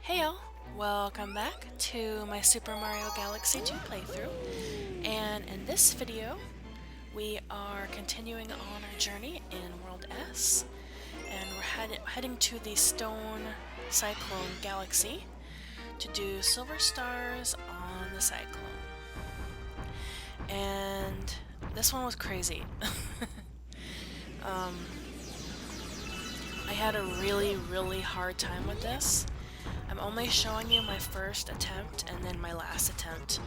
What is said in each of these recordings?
Hey y'all, welcome back to my Super Mario Galaxy 2 playthrough, and in this video we are continuing on our journey in World S, and we're heading to the Stone Cyclone Galaxy to do silver stars on the Cyclone. And this one was crazy. I had a really hard time with this. I'm only showing you my first attempt and then my last attempt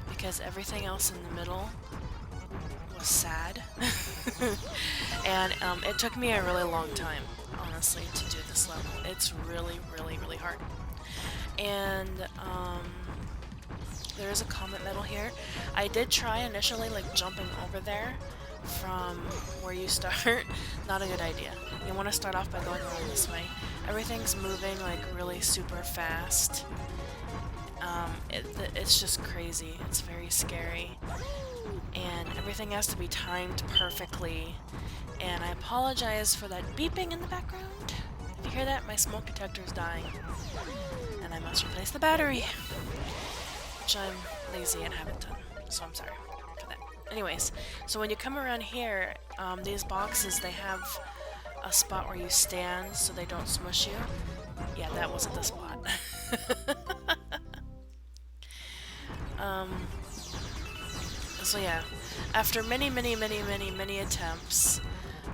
because everything else in the middle was sad. And it took me a really long time, honestly, to do this level. It's really hard. And there is a comet medal here. I did try initially like jumping over there from where you start. Not a good idea. You want to start off by going around this way. Everything's moving like really super fast. It's just crazy. It's very scary. And everything has to be timed perfectly. And I apologize for that beeping in the background. If you hear that, my smoke detector is dying. And I must replace the battery. Which I'm lazy and haven't done. So I'm sorry for that. Anyways, so when you come around here, these boxes, they have a spot where you stand so they don't smush you. Yeah, that wasn't the spot. So yeah, after many attempts,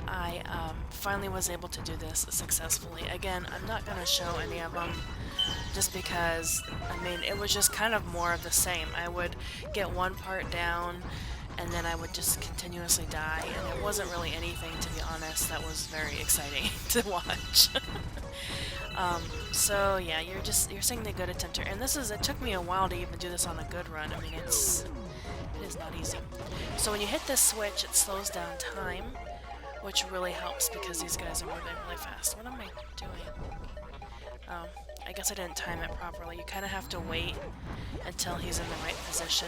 I finally was able to do this successfully. Again, I'm not going to show any of them just because, I mean, it was just kind of more of the same. I would get one part down and then I would just continuously die, and it wasn't really anything, to be honest, that was very exciting to watch. So yeah, you're seeing the good attempt here, and it took me a while to even do this on a good run. I mean, it is not easy. So when you hit this switch, it slows down time, which really helps because these guys are moving really fast. What am I doing? Oh, I guess I didn't time it properly. You kind of have to wait until he's in the right position.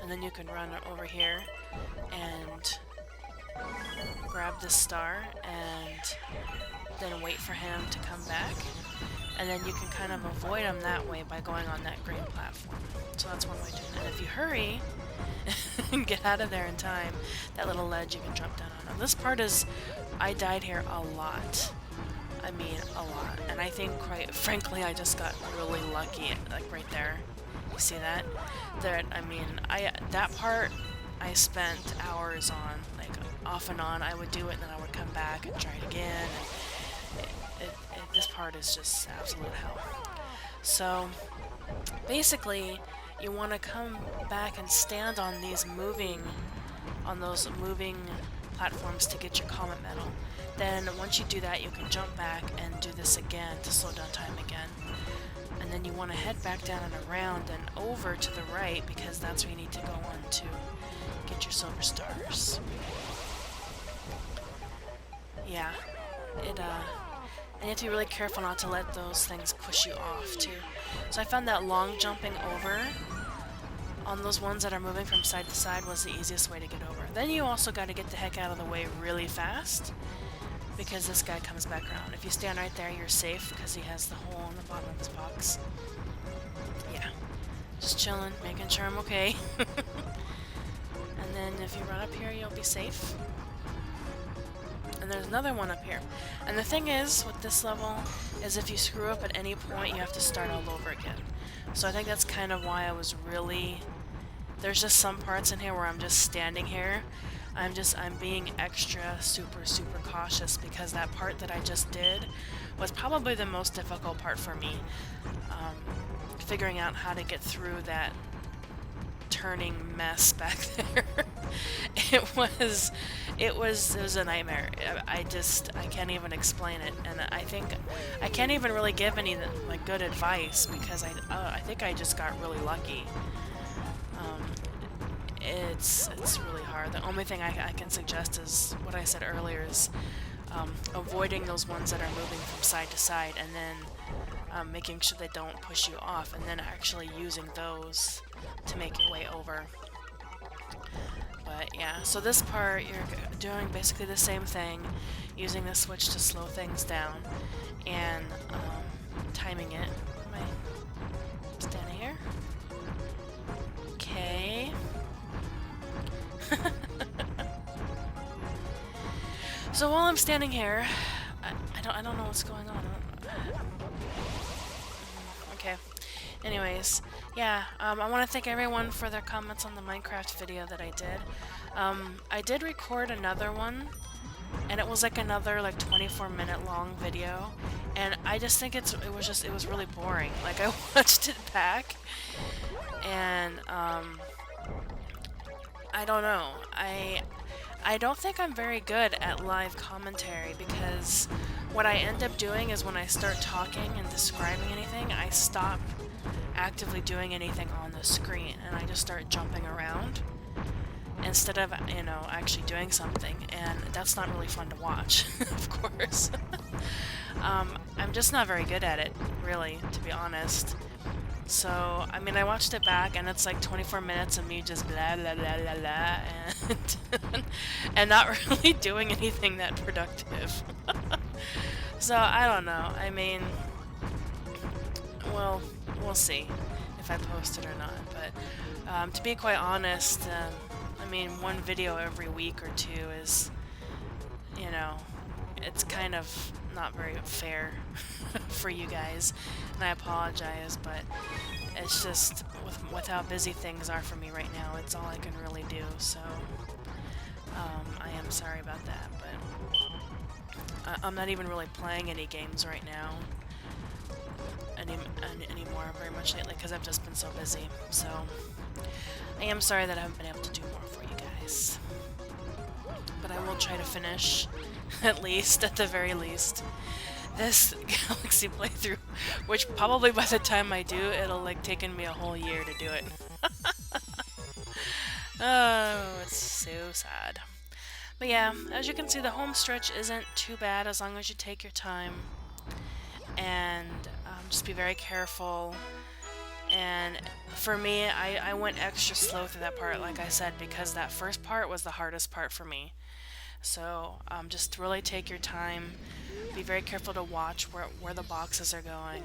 And then you can run over here and grab this star and then wait for him to come back. And then you can kind of avoid him that way by going on that green platform. So that's one way to do it. And if you hurry and get out of there in time, that little ledge you can jump down on. Now, this part is, I died here a lot. I mean, a lot. And I think, quite frankly, I just got really lucky, like right there. You see that? I mean, that part I spent hours on, like off and on. I would do it and then I would come back and try it again. And this part is just absolute hell. So basically, you want to come back and stand on those moving platforms to get your comet medal. Then once you do that, you can jump back and do this again to slow down time again. And then you want to head back down and around and over to the right because that's where you need to go on to get your silver stars. Yeah, and you have to be really careful not to let those things push you off too. So I found that long jumping over on those ones that are moving from side to side was the easiest way to get over. Then you also got to get the heck out of the way really fast because this guy comes back around. If you stand right there, you're safe because he has the hole in the bottom of his box. Yeah, just chilling, making sure I'm okay. And then if you run up here, you'll be safe. And there's another one up here. And the thing is, with this level, is if you screw up at any point, you have to start all over again. So I think that's kind of why I was really... There's just some parts in here where I'm just standing here. I'm being extra super cautious because that part that I just did was probably the most difficult part for me. Figuring out how to get through that turning mess back there. It was a nightmare. I can't even explain it, and I think I can't even really give any like good advice because I think I just got really lucky. It's really hard. The only thing I can suggest is what I said earlier is avoiding those ones that are moving from side to side, and then making sure they don't push you off, and then actually using those to make your way over. But yeah, so this part you're doing basically the same thing, using the switch to slow things down, and timing it. Am I standing here? Okay. So while I'm standing here, I don't know what's going on. Okay. Anyways, yeah, I want to thank everyone for their comments on the Minecraft video that I did. I did record another one, and it was like another like 24-minute long video, and I just think it was really boring. Like, I watched it back, and I don't know. I don't think I'm very good at live commentary, because what I end up doing is when I start talking and describing anything, I stop actively doing anything on the screen and I just start jumping around instead of, you know, actually doing something, and that's not really fun to watch, of course. I'm just not very good at it, really, to be honest. So, I mean, I watched it back, and it's like 24 minutes of me just blah blah blah blah blah, and not really doing anything that productive. So, I don't know. I mean, well, we'll see if I post it or not. But to be quite honest, I mean, one video every week or two is, you know, it's kind of not very fair for you guys, and I apologize, but it's just with how busy things are for me right now, it's all I can really do. So I am sorry about that, but I'm not even really playing any games right now anymore very much lately, because I've just been so busy. So I am sorry that I haven't been able to do more for you guys, but I will try to finish at the very least, this Galaxy playthrough, which probably by the time I do, it'll like taken me a whole year to do it. Oh, it's so sad. But yeah, as you can see, the home stretch isn't too bad as long as you take your time and just be very careful. And for me, I went extra slow through that part, like I said, because that first part was the hardest part for me. So just really take your time, be very careful to watch where the boxes are going,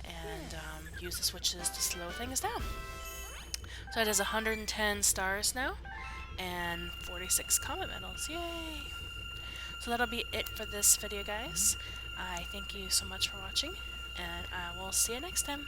and use the switches to slow things down. So it is 110 stars now, and 46 comment medals, yay! So that'll be it for this video, guys. I thank you so much for watching, and I will see you next time.